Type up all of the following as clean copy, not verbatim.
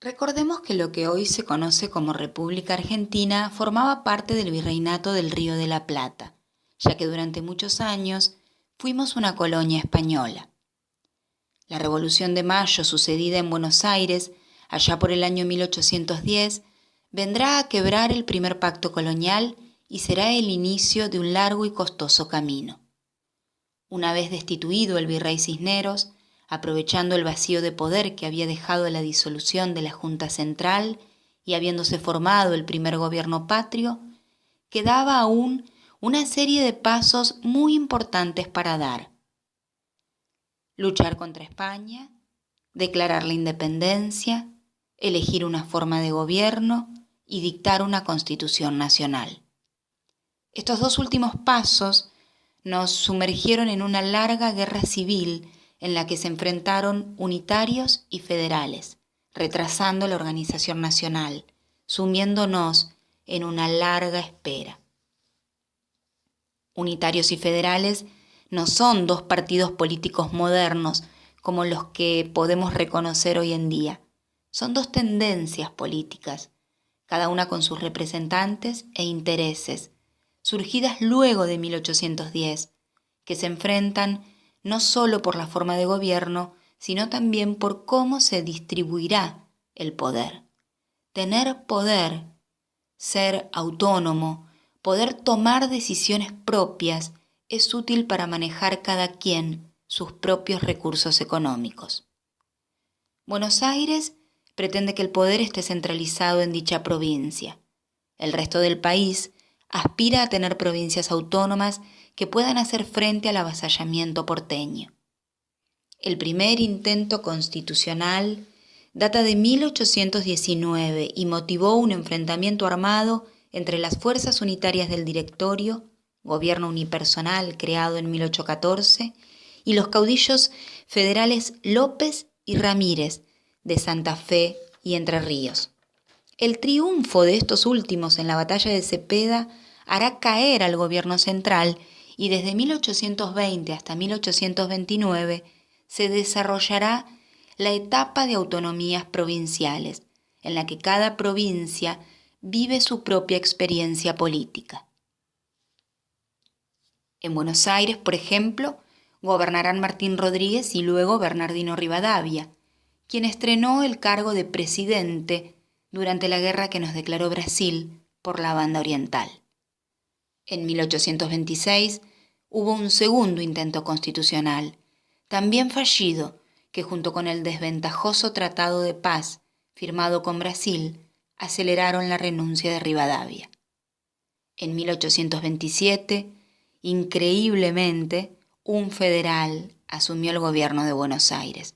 Recordemos que lo que hoy se conoce como República Argentina formaba parte del Virreinato del Río de la Plata, ya que durante muchos años fuimos una colonia española. La Revolución de Mayo, sucedida en Buenos Aires, allá por el año 1810, vendrá a quebrar el primer pacto colonial y será el inicio de un largo y costoso camino. Una vez destituido el virrey Cisneros, aprovechando el vacío de poder que había dejado la disolución de la Junta Central y habiéndose formado el primer gobierno patrio, quedaba aún una serie de pasos muy importantes para dar. Luchar contra España, declarar la independencia, elegir una forma de gobierno y dictar una constitución nacional. Estos dos últimos pasos nos sumergieron en una larga guerra civil en la que se enfrentaron unitarios y federales, retrasando la organización nacional, sumiéndonos en una larga espera. Unitarios y federales no son dos partidos políticos modernos como los que podemos reconocer hoy en día. Son dos tendencias políticas, cada una con sus representantes e intereses, surgidas luego de 1810, que se enfrentan no solo por la forma de gobierno, sino también por cómo se distribuirá el poder. Tener poder, ser autónomo, poder tomar decisiones propias, es útil para manejar cada quien sus propios recursos económicos. Buenos Aires pretende que el poder esté centralizado en dicha provincia. El resto del país aspira a tener provincias autónomas que puedan hacer frente al avasallamiento porteño. El primer intento constitucional data de 1819 y motivó un enfrentamiento armado entre las fuerzas unitarias del Directorio, gobierno unipersonal creado en 1814, y los caudillos federales López y Ramírez de Santa Fe y Entre Ríos. El triunfo de estos últimos en la batalla de Cepeda hará caer al gobierno central y desde 1820 hasta 1829 se desarrollará la etapa de autonomías provinciales, en la que cada provincia vive su propia experiencia política. En Buenos Aires, por ejemplo, gobernarán Martín Rodríguez y luego Bernardino Rivadavia, quien estrenó el cargo de presidente durante la guerra que nos declaró Brasil por la Banda Oriental. En 1826 hubo un segundo intento constitucional, también fallido, que junto con el desventajoso Tratado de Paz firmado con Brasil, aceleraron la renuncia de Rivadavia. En 1827, increíblemente, un federal asumió el gobierno de Buenos Aires.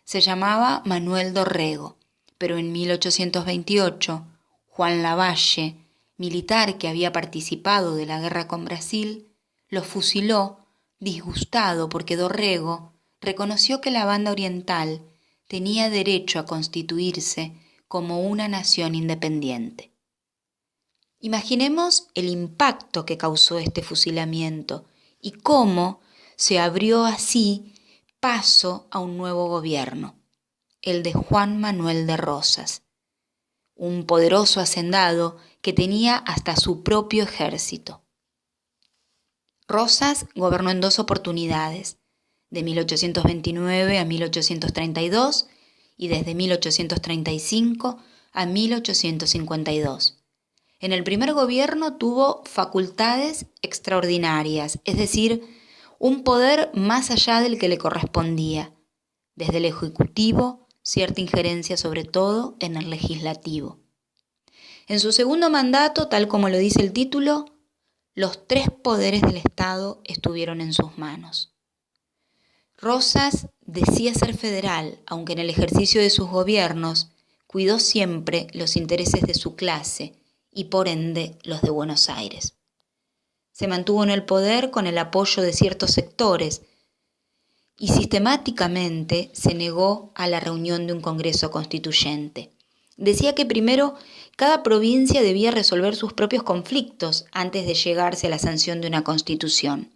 Se llamaba Manuel Dorrego, pero en 1828, Juan Lavalle, militar que había participado de la guerra con Brasil, lo fusiló, disgustado porque Dorrego reconoció que la Banda Oriental tenía derecho a constituirse como una nación independiente. Imaginemos el impacto que causó este fusilamiento y cómo se abrió así paso a un nuevo gobierno, el de Juan Manuel de Rosas, un poderoso hacendado que tenía hasta su propio ejército. Rosas gobernó en dos oportunidades, de 1829 a 1832 y desde 1835 a 1852. En el primer gobierno tuvo facultades extraordinarias, es decir, un poder más allá del que le correspondía. Desde el Ejecutivo, cierta injerencia sobre todo en el Legislativo. En su segundo mandato, tal como lo dice el título, los tres poderes del Estado estuvieron en sus manos. Rosas decía ser federal, aunque en el ejercicio de sus gobiernos cuidó siempre los intereses de su clase y por ende los de Buenos Aires. Se mantuvo en el poder con el apoyo de ciertos sectores y sistemáticamente se negó a la reunión de un Congreso Constituyente. Decía que primero cada provincia debía resolver sus propios conflictos antes de llegarse a la sanción de una constitución.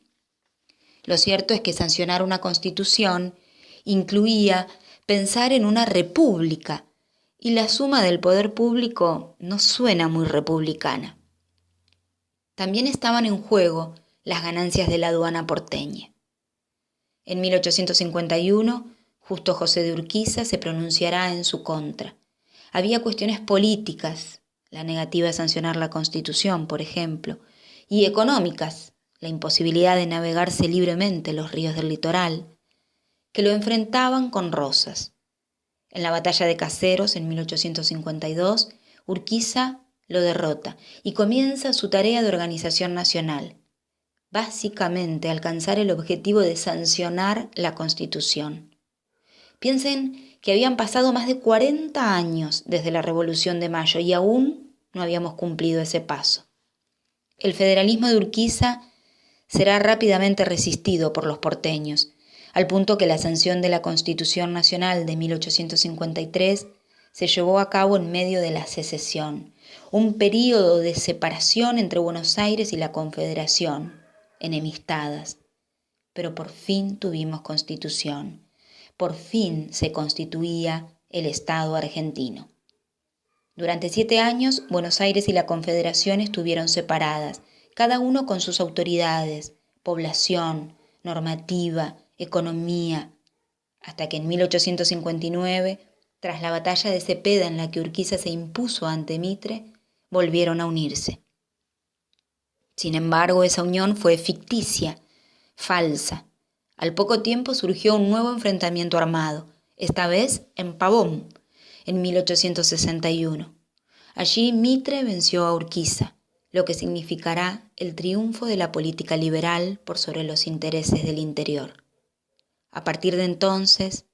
Lo cierto es que sancionar una constitución incluía pensar en una república y la suma del poder público no suena muy republicana. También estaban en juego las ganancias de la aduana porteña. En 1851, Justo José de Urquiza se pronunciará en su contra. Había cuestiones políticas, la negativa a sancionar la Constitución, por ejemplo, y económicas, la imposibilidad de navegarse libremente los ríos del litoral, que lo enfrentaban con Rosas. En la batalla de Caseros, en 1852, Urquiza lo derrota y comienza su tarea de organización nacional, básicamente alcanzar el objetivo de sancionar la Constitución. Piensen que habían pasado más de 40 años desde la Revolución de Mayo y aún no habíamos cumplido ese paso. El federalismo de Urquiza será rápidamente resistido por los porteños, al punto que la sanción de la Constitución Nacional de 1853 se llevó a cabo en medio de la secesión, un período de separación entre Buenos Aires y la Confederación, enemistadas. Pero por fin tuvimos Constitución, por fin se constituía el Estado argentino. Durante 7 años, Buenos Aires y la Confederación estuvieron separadas, cada uno con sus autoridades, población, normativa, economía, hasta que en 1859, tras la batalla de Cepeda en la que Urquiza se impuso ante Mitre, volvieron a unirse. Sin embargo, esa unión fue ficticia, falsa. Al poco tiempo surgió un nuevo enfrentamiento armado, esta vez en Pavón, en 1861. Allí Mitre venció a Urquiza, lo que significará el triunfo de la política liberal por sobre los intereses del interior. A partir de entonces,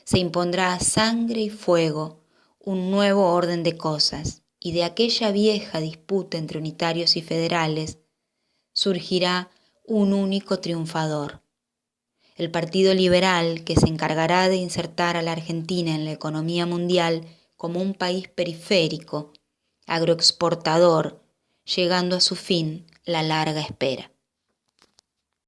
se impondrá a sangre y fuego un nuevo orden de cosas, y de aquella vieja disputa entre unitarios y federales surgirá un único triunfador, el Partido Liberal, que se encargará de insertar a la Argentina en la economía mundial como un país periférico, agroexportador, llegando a su fin la larga espera.